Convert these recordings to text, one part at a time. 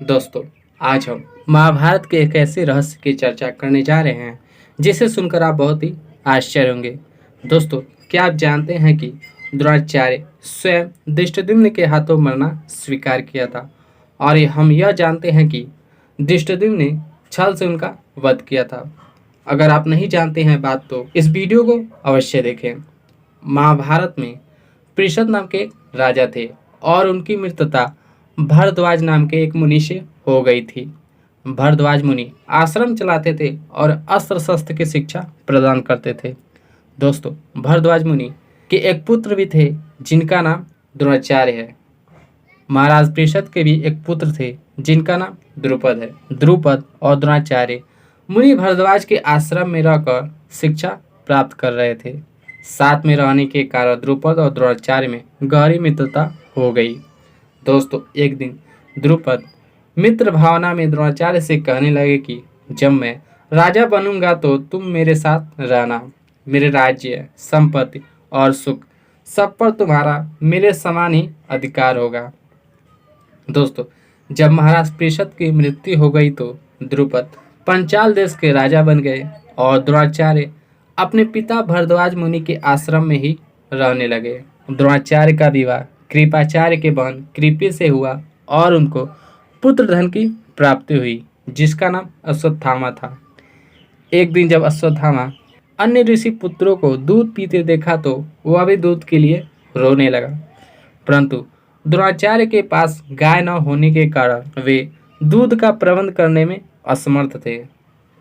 दोस्तों, आज हम महाभारत के एक ऐसे रहस्य की चर्चा करने जा रहे हैं जिसे सुनकर आप बहुत ही आश्चर्य होंगे। दोस्तों, क्या आप जानते हैं कि द्रोणाचार्य स्वयं धृष्टद्युम्न के हाथों मरना स्वीकार किया था और हम यह जानते हैं कि धृष्टद्युम्न ने छल से उनका वध किया था। अगर आप नहीं जानते हैं बात तो इस वीडियो को अवश्य देखें। महाभारत में पृषद नाम के एक राजा थे और उनकी मृत्यु भरद्वाज नाम के एक मुनि से हो गई थी। भरद्वाज मुनि आश्रम चलाते थे और अस्त्र शस्त्र की शिक्षा प्रदान करते थे। दोस्तों, भरद्वाज मुनि के एक पुत्र भी थे जिनका नाम द्रोणाचार्य है। महाराज पृषद के भी एक पुत्र थे जिनका नाम द्रुपद है। द्रुपद और द्रोणाचार्य मुनि भरद्वाज के आश्रम में रहकर शिक्षा प्राप्त कर रहे थे। साथ में रहने के कारण द्रुपद और द्रोणाचार्य में गहरी मित्रता हो गई। दोस्तों, एक दिन द्रुपद मित्र भावना में द्रोणाचार्य से कहने लगे कि जब मैं राजा बनूंगा तो तुम मेरे साथ रहना। मेरे राज्य, संपत्ति और सुख सब पर तुम्हारा मेरे समान ही अधिकार होगा। दोस्तों, जब महाराज पृषद की मृत्यु हो गई तो द्रुपद पंचाल देश के राजा बन गए और द्रोणाचार्य अपने पिता भरद्वाज मुनि के आश्रम में ही रहने लगे। द्रोणाचार्य का विवाह कृपाचार्य के बहन कृपि से हुआ और उनको पुत्र धन की प्राप्ति हुई जिसका नाम अश्वत्थामा था। एक दिन जब अश्वत्थामा अन्य ऋषि पुत्रों को दूध पीते देखा तो वह भी दूध के लिए रोने लगा, परंतु द्रोणाचार्य के पास गाय न होने के कारण वे दूध का प्रबंध करने में असमर्थ थे।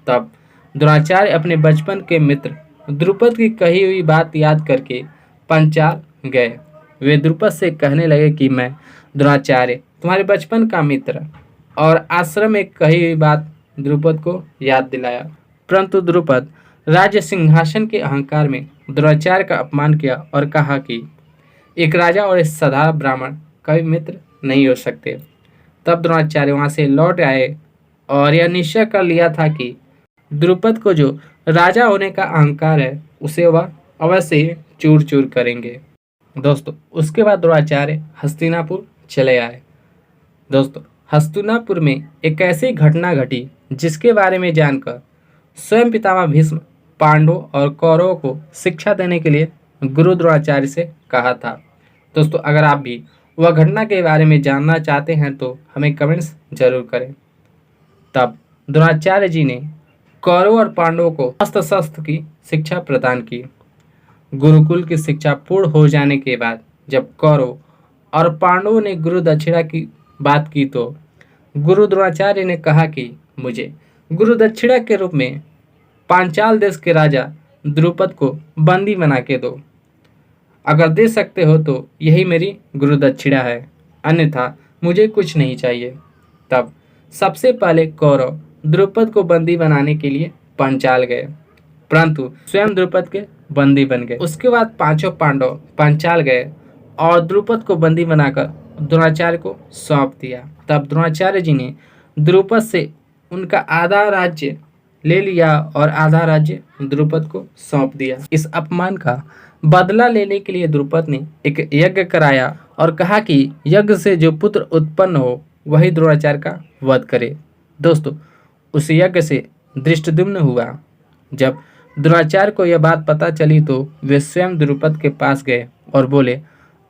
तब द्रोणाचार्य अपने बचपन के मित्र द्रुपद की कही हुई बात याद करके पंचाल गए। वे द्रुपद से कहने लगे कि मैं द्रोणाचार्य तुम्हारे बचपन का मित्र, और आश्रम में कही हुई बात द्रुपद को याद दिलाया। परंतु द्रुपद राज्य सिंहासन के अहंकार में द्रोणाचार्य का अपमान किया और कहा कि एक राजा और एक साधारण ब्राह्मण कभी मित्र नहीं हो सकते। तब द्रोणाचार्य वहां से लौट आए और यह निश्चय कर लिया था कि द्रुपद को जो राजा होने का अहंकार है उसे वह अवश्य ही चूर चूर करेंगे। दोस्तों, उसके बाद द्रोणाचार्य हस्तिनापुर चले आए। दोस्तों, हस्तिनापुर में एक ऐसी घटना घटी जिसके बारे में जानकर स्वयं पितामह भीष्म पांडवों और कौरवों को शिक्षा देने के लिए गुरु द्रोणाचार्य से कहा था। दोस्तों, अगर आप भी वह घटना के बारे में जानना चाहते हैं तो हमें कमेंट्स जरूर करें। तब द्रोणाचार्य जी ने कौरवों और पांडवों को अस्त्र शस्त्र की शिक्षा प्रदान की। गुरुकुल की शिक्षा पूर्ण हो जाने के बाद जब कौरव और पांडवों ने गुरु दक्षिणा की बात की तो गुरु द्रोणाचार्य ने कहा कि मुझे गुरु दक्षिणा के रूप में पांचाल देश के राजा द्रुपद को बंदी बना के दो। अगर दे सकते हो तो यही मेरी गुरु दक्षिणा है, अन्यथा मुझे कुछ नहीं चाहिए। तब सबसे पहले कौरव द्रुपद को बंदी बनाने के लिए पंचाल गए, परंतु स्वयं द्रुपद के बंदी बन गए। उसके बाद पांचों पांडव पंचाल गए और द्रुपद को बंदी बनाकर द्रोणाचार्य को सौंप दिया। तब द्रोणाचार्य जी ने द्रुपद से उनका आधा राज्य ले लिया और आधा राज्य द्रुपद को सौंप दिया। इस अपमान का बदला लेने के लिए द्रुपद ने एक यज्ञ कराया और कहा कि यज्ञ से जो पुत्र उत्पन्न हो वही द्रोणाचार्य का वध करे। दोस्तों, उस यज्ञ से धृष्टद्युम्न हुआ। जब द्रोणाचार्य को यह बात पता चली तो वे स्वयं द्रुपद के पास गए और बोले,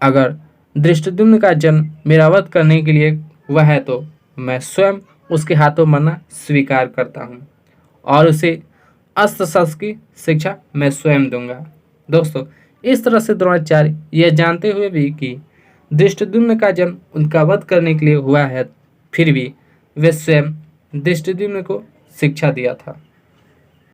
अगर धृष्टद्युम्न का जन्म मेरा वध करने के लिए हुआ है तो मैं स्वयं उसके हाथों मरना स्वीकार करता हूँ और उसे अस्त्र शस्त्र की शिक्षा मैं स्वयं दूंगा। दोस्तों, इस तरह से द्रोणाचार्य यह जानते हुए भी कि धृष्टद्युम्न का जन्म उनका वध करने के लिए हुआ है, फिर भी वे स्वयं धृष्टद्युम्न को शिक्षा दिया था।